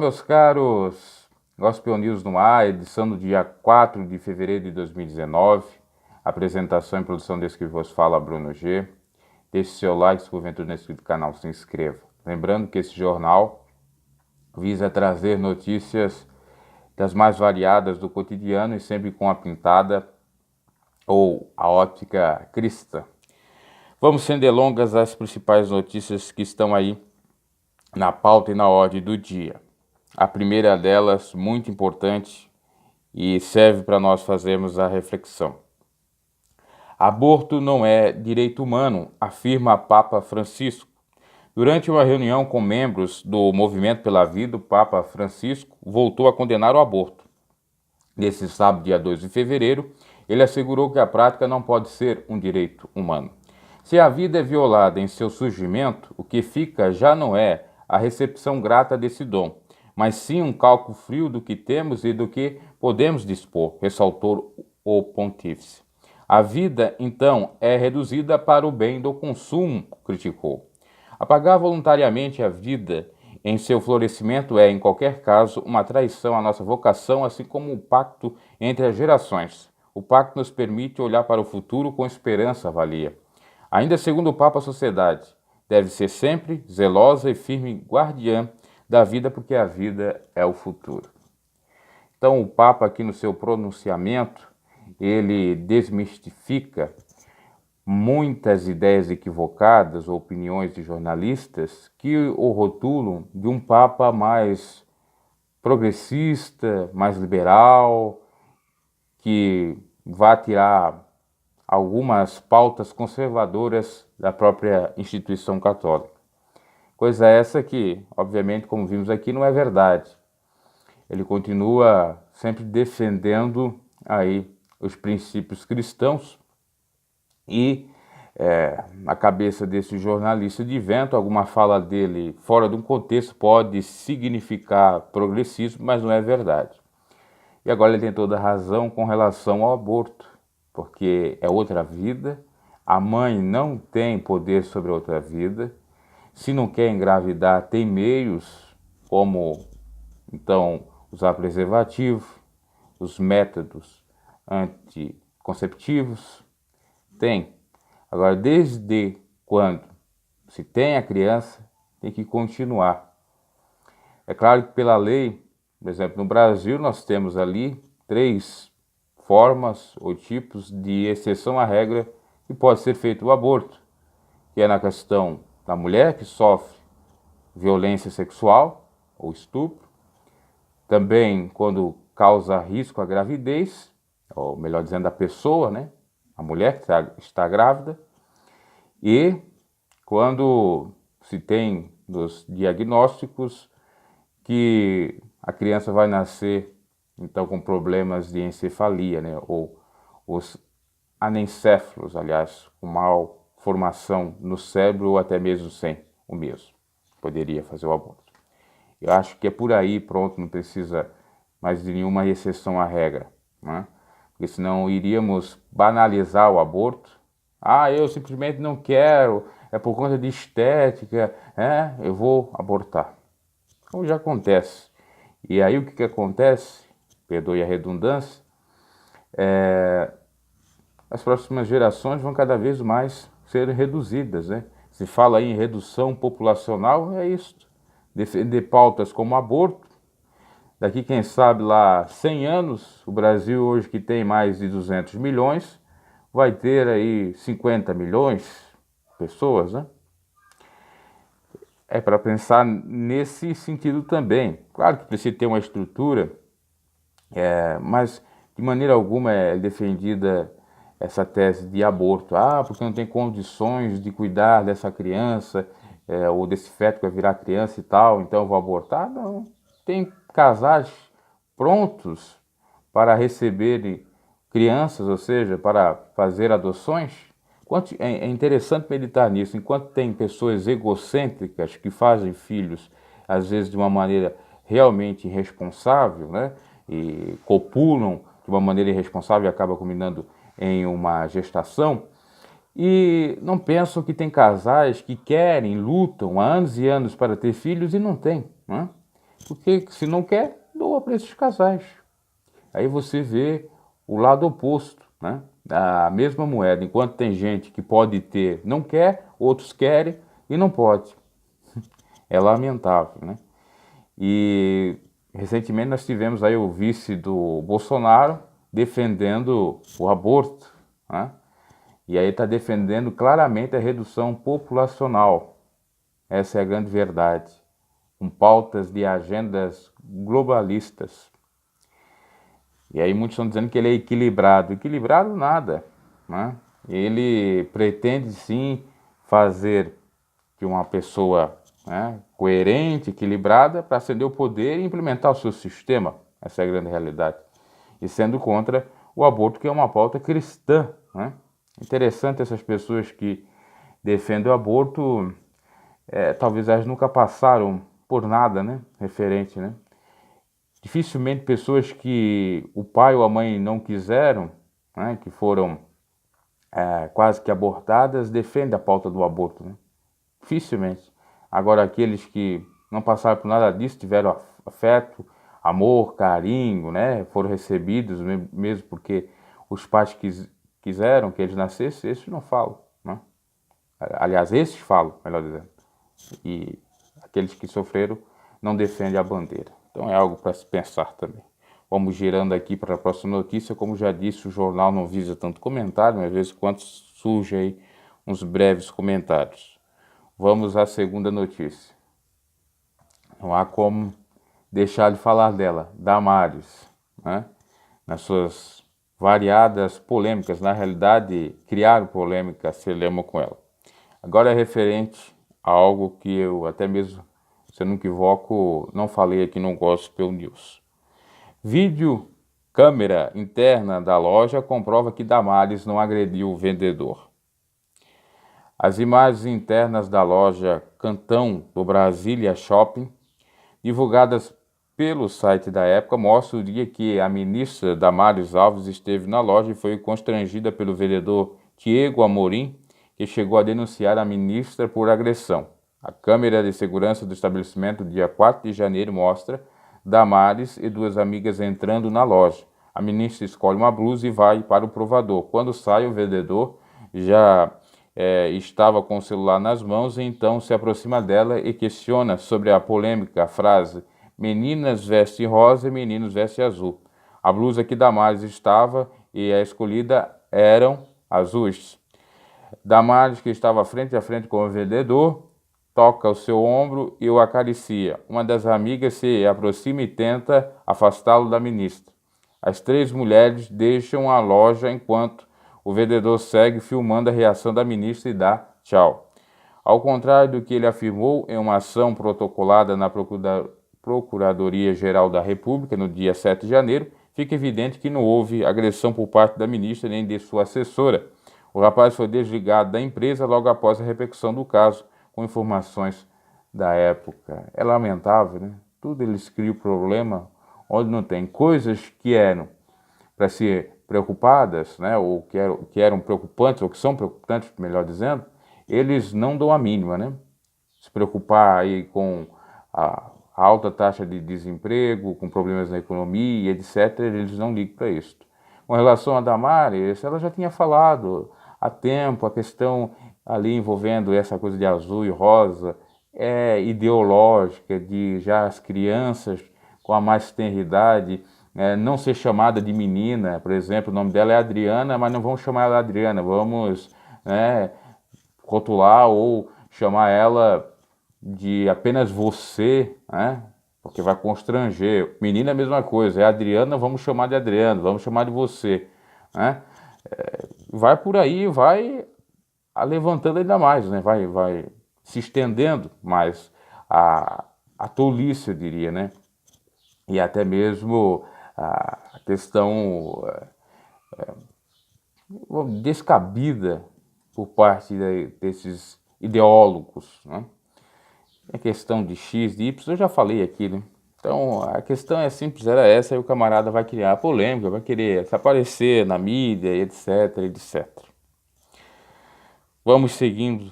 Meus caros, Gospel News no ar, edição do dia 4 de fevereiro de 2019. Apresentação e produção desse que vos fala, Bruno G. Deixe seu like, se porventura não é inscrito no canal, se inscreva. Lembrando que esse jornal visa trazer notícias das mais variadas do cotidiano e sempre com a pintada ou a ótica cristã. Vamos sem delongas às principais notícias que estão aí na pauta e na ordem do dia. A primeira delas, muito importante, e serve para nós fazermos a reflexão. Aborto não é direito humano, afirma Papa Francisco. Durante uma reunião com membros do Movimento pela Vida, o Papa Francisco voltou a condenar o aborto. Nesse sábado, dia 2 de fevereiro, ele assegurou que a prática não pode ser um direito humano. Se a vida é violada em seu surgimento, o que fica já não é a recepção grata desse dom, mas sim um cálculo frio do que temos e do que podemos dispor, ressaltou o pontífice. A vida, então, é reduzida para o bem do consumo, criticou. Apagar voluntariamente a vida em seu florescimento é, em qualquer caso, uma traição à nossa vocação, assim como o pacto entre as gerações. O pacto nos permite olhar para o futuro com esperança, avalia. Ainda segundo o Papa, a sociedade deve ser sempre zelosa e firme guardiã da vida, porque a vida é o futuro. Então, o Papa, aqui no seu pronunciamento, ele desmistifica muitas ideias equivocadas ou opiniões de jornalistas que o rotulam de um Papa mais progressista, mais liberal, que vai tirar algumas pautas conservadoras da própria instituição católica. Coisa essa que, obviamente, como vimos aqui, não é verdade. Ele continua sempre defendendo aí os princípios cristãos e na cabeça desse jornalista de vento, alguma fala dele fora de um contexto pode significar progressismo, mas não é verdade. E agora ele tem toda a razão com relação ao aborto, porque é outra vida, a mãe não tem poder sobre a outra vida. Se não quer engravidar, tem meios como, então, usar preservativo, os métodos anticonceptivos, tem. Agora, desde quando se tem a criança, tem que continuar. É claro que pela lei, por exemplo, no Brasil, nós temos ali 3 formas ou tipos de exceção à regra que pode ser feito o aborto, que é na questão da mulher que sofre violência sexual ou estupro, também quando causa risco à gravidez, ou melhor dizendo, a pessoa, né? A mulher que está grávida, e quando se tem nos diagnósticos que a criança vai nascer então com problemas de encefalia, né? Ou os anencéfalos, aliás, com malformação no cérebro ou até mesmo sem o mesmo. Poderia fazer o aborto. Eu acho que é por aí, pronto, não precisa mais de nenhuma exceção à regra, né? Porque senão iríamos banalizar o aborto. Ah, eu simplesmente não quero, é por conta de estética, eu vou abortar. Então já acontece. E aí o que acontece, perdoe a redundância, as próximas gerações vão cada vez mais ser reduzidas, né? Se fala aí em redução populacional, é isso. Defender pautas como aborto. Daqui, quem sabe, lá 100 anos, o Brasil hoje que tem mais de 200 milhões, vai ter aí 50 milhões de pessoas, né? É para pensar nesse sentido também. Claro que precisa ter uma estrutura, mas de maneira alguma é defendida essa tese de aborto. Ah, porque não tem condições de cuidar dessa criança, ou desse feto que vai virar criança e tal, então eu vou abortar. Não, tem casais prontos para receber crianças, ou seja, para fazer adoções. É interessante meditar nisso. Enquanto tem pessoas egocêntricas que fazem filhos, às vezes de uma maneira realmente irresponsável, né? E copulam de uma maneira irresponsável e acaba culminando em uma gestação, e não pensam que tem casais que querem, lutam há anos e anos para ter filhos e não tem, né? Porque se não quer, doa para esses casais. Aí você vê o lado oposto, né? A mesma moeda, enquanto tem gente que pode ter, não quer, outros querem e não pode. É lamentável, né? E recentemente nós tivemos aí o vice do Bolsonaro defendendo o aborto, né? E aí está defendendo claramente a redução populacional. Essa é a grande verdade, com pautas de agendas globalistas. E aí muitos estão dizendo que ele é equilibrado. Equilibrado nada, né? Ele pretende sim fazer de uma pessoa, né, coerente, equilibrada, para acender o poder e implementar o seu sistema. Essa é a grande realidade. E sendo contra o aborto, que é uma pauta cristã, né? Interessante essas pessoas que defendem o aborto, talvez elas nunca passaram por nada, né, referente, né? Dificilmente pessoas que o pai ou a mãe não quiseram, né, que foram quase que abortadas, defendem a pauta do aborto, né? Dificilmente. Agora, aqueles que não passaram por nada disso, tiveram afeto, amor, carinho, né, foram recebidos, mesmo porque os pais quiseram que eles nascessem, esses não falam, né? Aliás, esses falam, melhor dizendo. E aqueles que sofreram não defendem a bandeira. Então é algo para se pensar também. Vamos girando aqui para a próxima notícia. Como já disse, o jornal não visa tanto comentário, mas às vezes quando surge aí uns breves comentários. Vamos à segunda notícia. Não há como deixar de falar dela, Damares, né? Nas suas variadas polêmicas, na realidade, criaram polêmica, se lembra com ela. Agora é referente a algo que eu até mesmo, se eu não equivoco, não falei aqui no Gospel News. Vídeo câmera interna da loja comprova que Damares não agrediu o vendedor. As imagens internas da loja Cantão do Brasília Shopping, divulgadas pelo site da época, mostram o dia que a ministra Damares Alves esteve na loja e foi constrangida pelo vendedor Diego Amorim, que chegou a denunciar a ministra por agressão. A câmera de segurança do estabelecimento, dia 4 de janeiro, mostra Damares e duas amigas entrando na loja. A ministra escolhe uma blusa e vai para o provador. Quando sai, o vendedor já estava com o celular nas mãos, e então se aproxima dela e questiona sobre a polêmica frase "Meninas vestem rosa e meninos vestem azul". A blusa que Damares estava e a escolhida eram azuis. Damares, que estava frente a frente com o vendedor, toca o seu ombro e o acaricia. Uma das amigas se aproxima e tenta afastá-lo da ministra. As três mulheres deixam a loja enquanto o vendedor segue filmando a reação da ministra e dá tchau. Ao contrário do que ele afirmou em uma ação protocolada na Procuradoria-Geral da República no dia 7 de janeiro, fica evidente que não houve agressão por parte da ministra nem de sua assessora. O rapaz foi desligado da empresa logo após a repercussão do caso, com informações da época. É lamentável, né? Tudo eles criam problema onde não tem. Coisas que eram para ser preocupadas, né, ou que eram preocupantes, ou que são preocupantes, melhor dizendo, eles não dão a mínima, né? Se preocupar aí com a alta taxa de desemprego, com problemas na economia, etc., eles não ligam para isso. Com relação a Damares, ela já tinha falado há tempo, a questão ali envolvendo essa coisa de azul e rosa é ideológica, de já as crianças com a mais tenra idade não ser chamada de menina, por exemplo, o nome dela é Adriana, mas não vamos chamar ela de Adriana, vamos, né, rotular ou chamar ela de apenas você, né? Porque vai constranger. Menina é a mesma coisa, é Adriana, vamos chamar de Adriano, vamos chamar de você, né? Vai por aí, vai levantando ainda mais, né? Vai se estendendo mais a tolice, eu diria, né? E até mesmo a questão descabida por parte desses ideólogos, né? A questão de X, de Y, eu já falei aqui, né? Então, a questão é simples, era essa, e o camarada vai criar polêmica, vai querer se aparecer na mídia, etc, etc. Vamos seguindo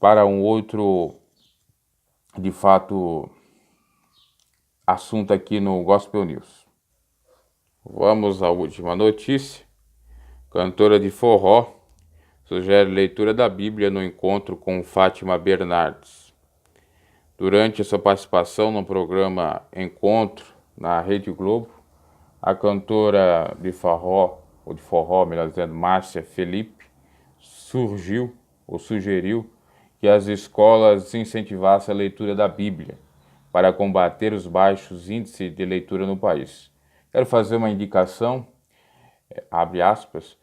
para um outro, de fato, assunto aqui no Gospel News. Vamos à última notícia. Cantora de forró sugere leitura da Bíblia no encontro com Fátima Bernardes. Durante sua participação no programa Encontro na Rede Globo, a cantora de forró, melhor dizendo, Márcia Felipe, sugeriu que as escolas incentivassem a leitura da Bíblia para combater os baixos índices de leitura no país. Quero fazer uma indicação, abre aspas,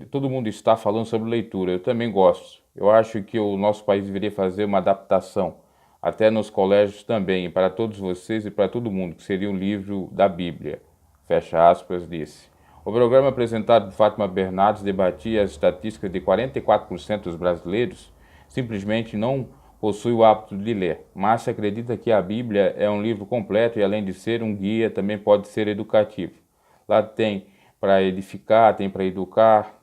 todo mundo está falando sobre leitura, eu também gosto. Eu acho que o nosso país deveria fazer uma adaptação, até nos colégios também, para todos vocês e para todo mundo, que seria um livro da Bíblia, fecha aspas, disse. O programa apresentado por Fátima Bernardes debatia as estatísticas de 44% dos brasileiros simplesmente não possui o hábito de ler. Márcia acredita que a Bíblia é um livro completo e, além de ser um guia, também pode ser educativo. Lá tem para edificar, tem para educar,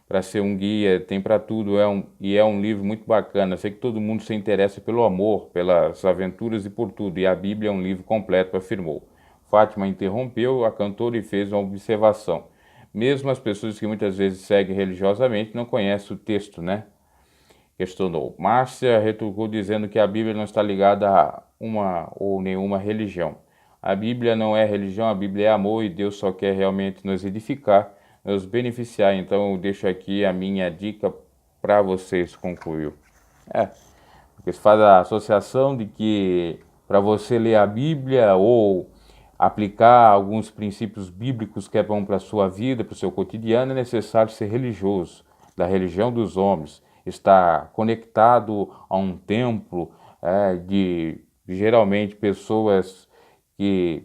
para ser um guia, tem para tudo, e é um livro muito bacana. Sei que todo mundo se interessa pelo amor, pelas aventuras e por tudo, e a Bíblia é um livro completo, afirmou. Fátima interrompeu a cantora e fez uma observação. Mesmo as pessoas que muitas vezes seguem religiosamente não conhecem o texto, né? Questionou. Márcia retrucou dizendo que a Bíblia não está ligada a uma ou nenhuma religião. A Bíblia não é religião, a Bíblia é amor e Deus só quer realmente nos edificar, nos beneficiar. Então eu deixo aqui a minha dica para vocês, concluiu. Porque se faz a associação de que para você ler a Bíblia ou aplicar alguns princípios bíblicos que é bom para a sua vida, para o seu cotidiano, é necessário ser religioso, da religião dos homens, estar conectado a um templo de geralmente pessoas que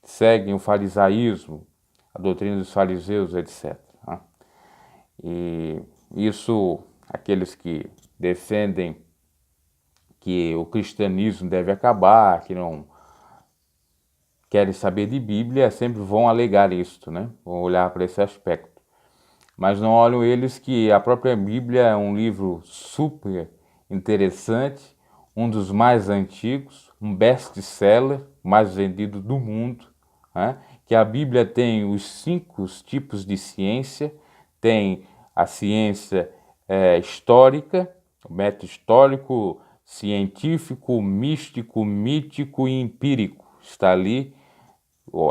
seguem o farisaísmo, a doutrina dos fariseus, etc. E isso, aqueles que defendem que o cristianismo deve acabar, que não querem saber de Bíblia, sempre vão alegar isto, né? Vão olhar para esse aspecto. Mas não olham eles que a própria Bíblia é um livro super interessante, um dos mais antigos, um best-seller, mais vendido do mundo, né? Que a Bíblia tem os 5 tipos de ciência, tem a ciência histórica, o método histórico, científico, místico, mítico e empírico. Está ali,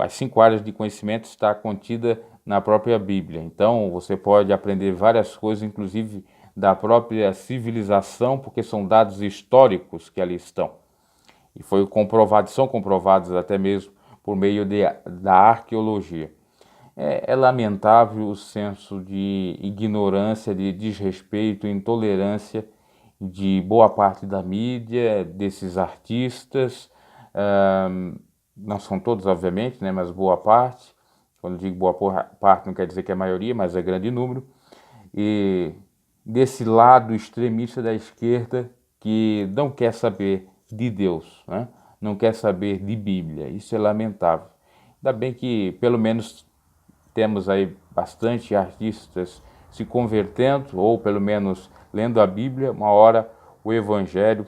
as 5 áreas de conhecimento está contida na própria Bíblia. Então você pode aprender várias coisas, inclusive da própria civilização, porque são dados históricos que ali estão. E são comprovados até mesmo por meio da arqueologia. É lamentável o senso de ignorância, de desrespeito, intolerância de boa parte da mídia, desses artistas, não são todos, obviamente, né, mas boa parte. Quando digo boa parte, não quer dizer que é a maioria, mas é grande número. E desse lado extremista da esquerda que não quer saber de Deus, né? Não quer saber de Bíblia. Isso é lamentável. Ainda bem que, pelo menos, temos aí bastante artistas se convertendo, ou pelo menos lendo a Bíblia. Uma hora o Evangelho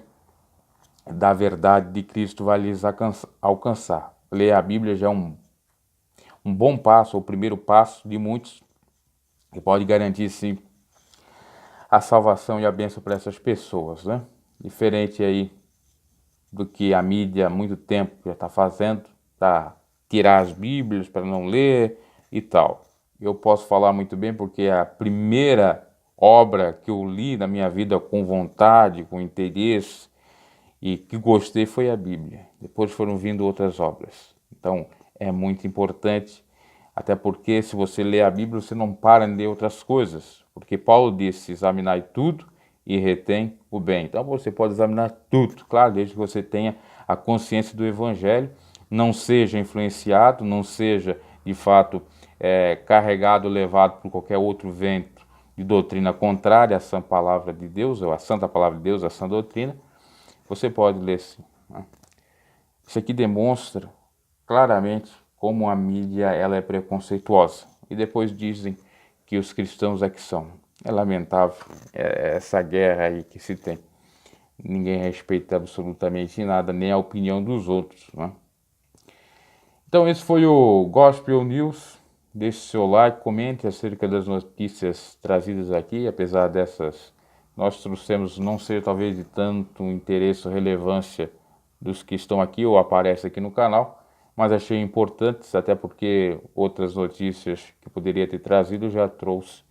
da verdade de Cristo vai lhes alcançar. Ler a Bíblia já é um bom passo, o primeiro passo de muitos, que pode garantir, sim, a salvação e a bênção para essas pessoas, né? Diferente aí do que a mídia há muito tempo já está fazendo, para tirar as Bíblias, para não ler e tal. Eu posso falar muito bem porque a primeira obra que eu li na minha vida com vontade, com interesse e que gostei foi a Bíblia. Depois foram vindo outras obras. Então é muito importante, até porque se você lê a Bíblia você não para de ler outras coisas, porque Paulo disse: examinai tudo e retém o bem. Então você pode examinar tudo, claro, desde que você tenha a consciência do Evangelho, não seja influenciado, não seja de fato carregado, levado por qualquer outro vento de doutrina contrária à sã palavra de Deus, ou à santa palavra de Deus, à sã doutrina. Você pode ler sim. Isso aqui demonstra claramente como a mídia ela é preconceituosa. E depois dizem que os cristãos é que são. É lamentável essa guerra aí que se tem. ninguém respeita absolutamente nada, nem a opinião dos outros, né? Então esse foi o Gospel News. Deixe seu like, comente acerca das notícias trazidas aqui, apesar dessas nós trouxemos não ser talvez de tanto interesse ou relevância dos que estão aqui ou aparecem aqui no canal, mas achei importantes, até porque outras notícias que poderia ter trazido eu já trouxe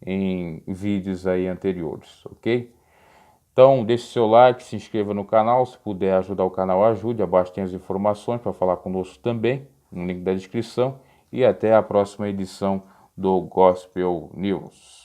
em vídeos aí anteriores, ok? Então deixe seu like, se inscreva no canal, se puder ajudar o canal, ajude, abaixo tem as informações para falar conosco também, no link da descrição, e até a próxima edição do Gospel News.